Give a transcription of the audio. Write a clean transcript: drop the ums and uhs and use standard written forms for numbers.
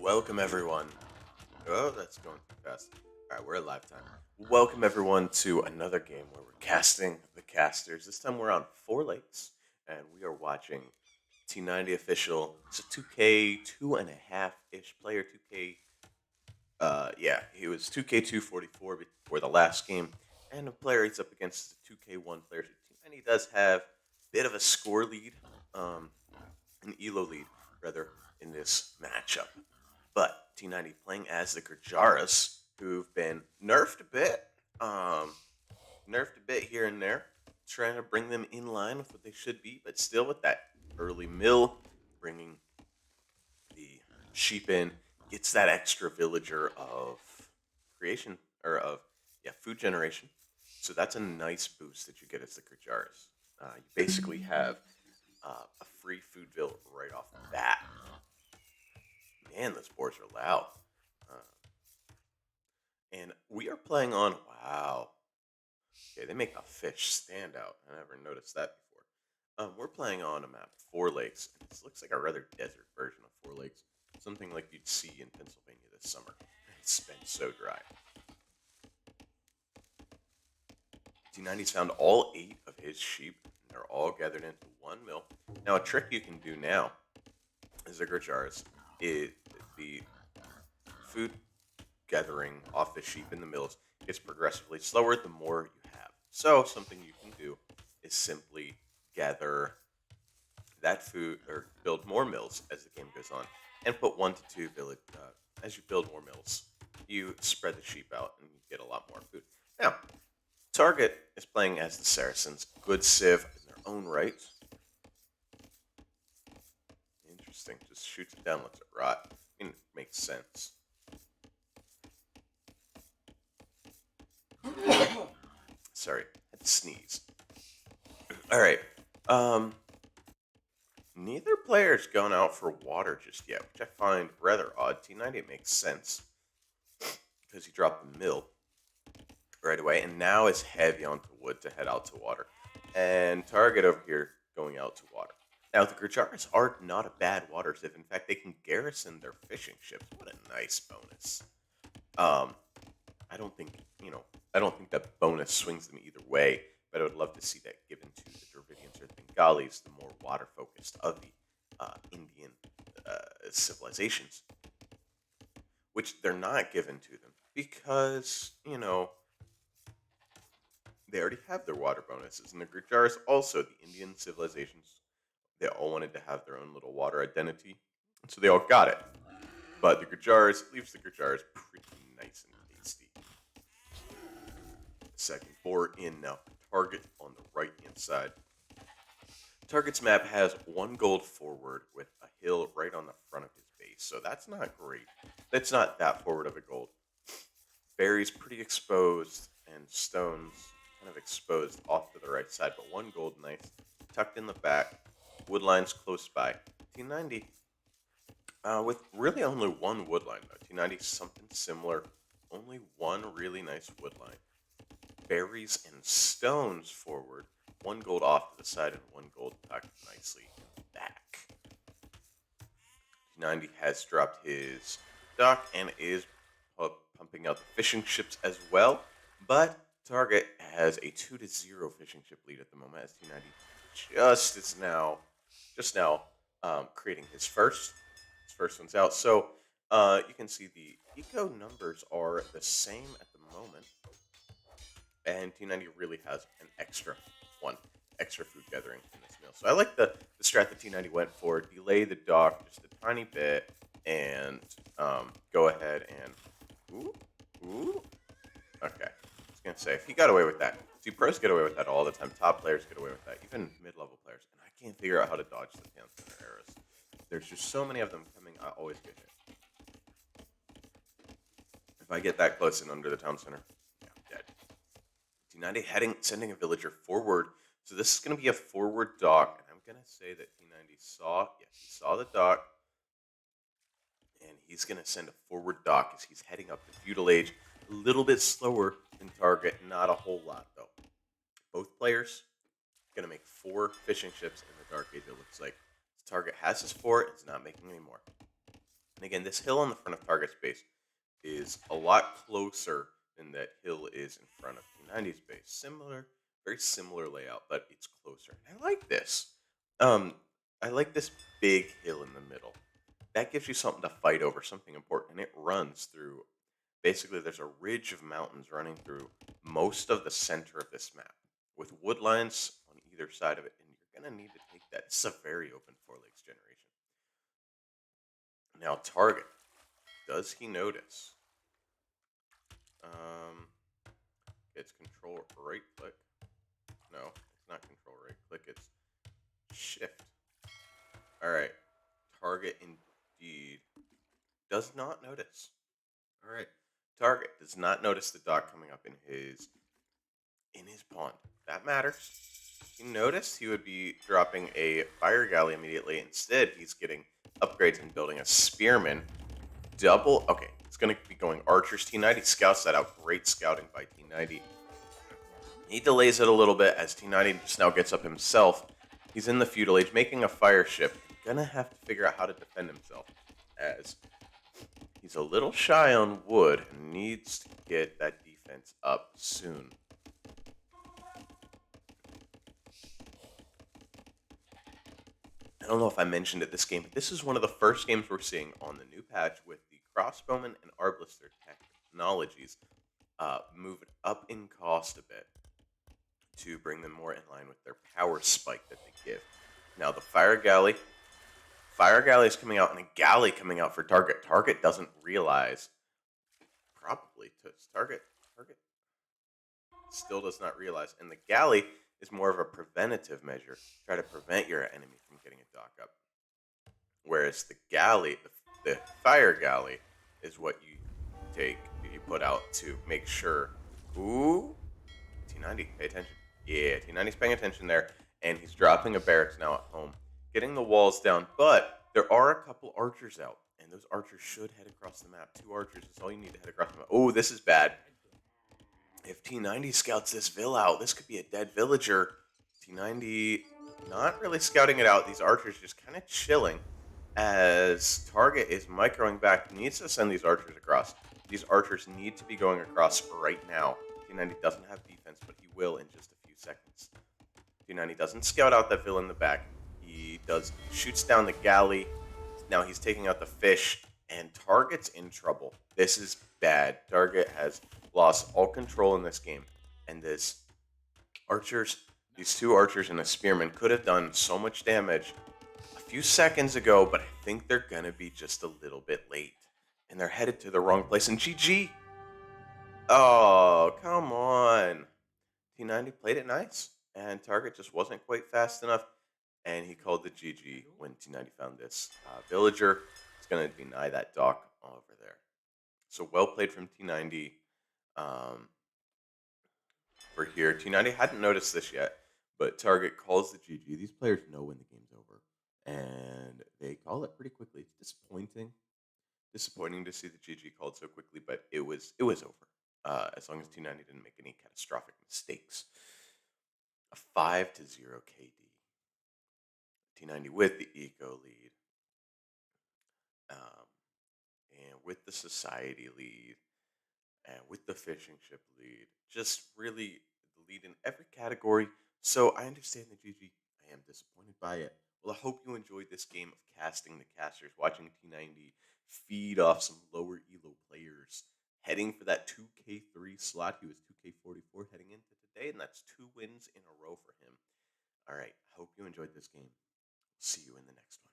Welcome everyone. Oh, that's going too fast. All right, we're at live time. Welcome everyone to another game where we're casting the casters. This time we're on Four Lakes, and we are watching T90 Official. It's a 2K 2.5-ish player. 2K. Yeah, he was 2K 244 before the last game, and the player he's up against is a 2K1 player. So T90 does have a bit of a score lead, an elo lead rather, in this matchup. But T90 playing as the Gurjaras, who've been nerfed a bit, here and there, trying to bring them in line with what they should be, but still with that early mill, bringing the sheep in, gets that extra villager of creation, or of, yeah, food generation. So that's a nice boost that you get as the Gurjaras. You basically have a free food bill right off the bat. Man, those boards are loud. Uh, and we are playing on. Wow. Okay, they make a fish stand out. I never noticed that before. We're playing on a map, Four Lakes. And this looks like a rather desert version of Four Lakes. Something like you'd see in Pennsylvania this summer. It's been so dry. T90's found all 8 of his sheep, and they're all gathered into one mill. Now, a trick you can do now is the Gurjaras is the food gathering off the sheep in the mills gets progressively slower the more you have. So something you can do is simply gather that food or build more mills as the game goes on, and put 1 to 2 village. As you build more mills, you spread the sheep out and you get a lot more food. Now, Target is playing as the Saracens. Good civ in their own right. Interesting. Just shoots it down, lets it rot. I mean, it makes sense. Sorry, had to sneeze. All right. Neither player's gone out for water just yet, which I find rather odd. T90 makes sense because he dropped the mill right away, and now is heavy onto wood to head out to water. And Target over here going out to water. Now, the Gurjaras are not a bad water civ. In fact, they can garrison their fishing ships. What a nice bonus. Um, I don't think, I don't think that bonus swings them either way, but I would love to see that given to the Dravidians or the Bengalis, the more water focused of the Indian civilizations, which they're not given to them because, they already have their water bonuses. And the Gurjaras also, the Indian civilizations, they all wanted to have their own little water identity, and so they all got it. But the Gurjaras leaves the Gurjaras pretty nice and tasty. Second four in now. Target on the right hand side. Target's map has 1 gold forward with a hill right on the front of his base, so that's not great. That's not that forward of a gold. Berries pretty exposed, and stones kind of exposed off to the right side, but 1 gold nice. Tucked in the back, wood lines close by. T90 with really only 1 wood line though. T90 something similar, only 1 really nice wood line. Berries and stones forward, 1 gold off to the side, and 1 gold tucked nicely in the back. T90 has dropped his dock and is pumping out the fishing ships as well, but Target has a 2-0 fishing ship lead at the moment as T90 just now creating his first. His first one's out. So you can see the eco numbers are the same at the moment, and T90 really has an extra food gathering in this meal. So I like the strat that T90 went for. Delay the dock just a tiny bit and go ahead and ooh. Okay. I was gonna say, if he got away with that. See, pros get away with that all the time. Top players get away with that. Even mid-level players. And I can't figure out how to dodge the town center arrows. There's just so many of them coming. I always get hit. If I get that close and under the town center, yeah, I'm dead. T90 sending a villager forward. So this is going to be a forward dock. And I'm going to say that T90 he saw the dock. And he's going to send a forward dock as he's heading up the feudal age. A little bit slower than Target, not a whole lot though. Both players going to make 4 fishing ships in the Dark Age, it looks like. Target has his 4, it's not making any more. And again, this hill on the front of target's base is a lot closer than that hill is in front of T90's base. Similar, very similar layout, but it's closer. I like this. Um, I like this big hill in the middle. That gives you something to fight over, something important, and it runs through. Basically, there's a ridge of mountains running through most of the center of this map, with wood lines on either side of it, and you're gonna need to take that. It's a very open four legs generation. Now, target. Does he notice? Um, it's control right click. No, it's not control right click. It's shift. All right. Target indeed does not notice. All right. Target does not notice the dot coming up in his pond. That matters. If he noticed, he would be dropping a fire galley immediately. Instead, he's getting upgrades and building a spearman. Double. Okay, it's going to be going archers. T90 scouts that out. Great scouting by T90. He delays it a little bit as T90 just now gets up himself. He's in the feudal age, making a fire ship. Gonna have to figure out how to defend himself, as he's a little shy on wood and needs to get that defense up soon. I don't know if I mentioned it this game, but this is one of the first games we're seeing on the new patch with the crossbowman and arblister technologies moved up in cost a bit to bring them more in line with their power spike that they give. Now the fire galley is coming out and a galley coming out for target. Target doesn't realize, probably to target still does not realize, and the galley is more of a preventative measure, try to prevent your enemy from getting a dock up. Whereas the galley, the fire galley, is what you put out to make sure. Ooh, T90, pay attention. Yeah, T90's paying attention there, and he's dropping a barracks now at home, getting the walls down. But there are a couple archers out, and those archers should head across the map. 2 archers is all you need to head across the map. Oh, this is bad. If T90 scouts this villa out, this could be a dead villager. T90 not really scouting it out. These archers just kind of chilling as target is microing back. He needs to send these archers across. These archers need to be going across right now. T90 doesn't have defense, but he will in just a few seconds. T90 doesn't scout out that villa in the back. He shoots down the galley. Now he's taking out the fish, and target's in trouble. This is bad. Target has lost all control in this game, and these 2 archers and a spearman could have done so much damage a few seconds ago, but I think they're gonna be just a little bit late, and they're headed to the wrong place. And GG. Oh, come on. T90 played it nice, and target just wasn't quite fast enough, and he called the GG when T90 found this villager. It's going to deny that dock over there. So well played from T90 for here. T90 hadn't noticed this yet, but target calls the GG. These players know when the game's over, and they call it pretty quickly. It's disappointing to see the GG called so quickly, but it was over. As long as T90 didn't make any catastrophic mistakes. A 5-0 KD. T90 with the eco lead, and with the society lead, and with the fishing ship lead. Just really the lead in every category. So I understand the GG. I am disappointed by it. Well, I hope you enjoyed this game of casting the casters, watching T90 feed off some lower elo players, heading for that 2K3 slot. He was 2K44 heading into today, and that's 2 wins in a row for him. All right, I hope you enjoyed this game. See you in the next one.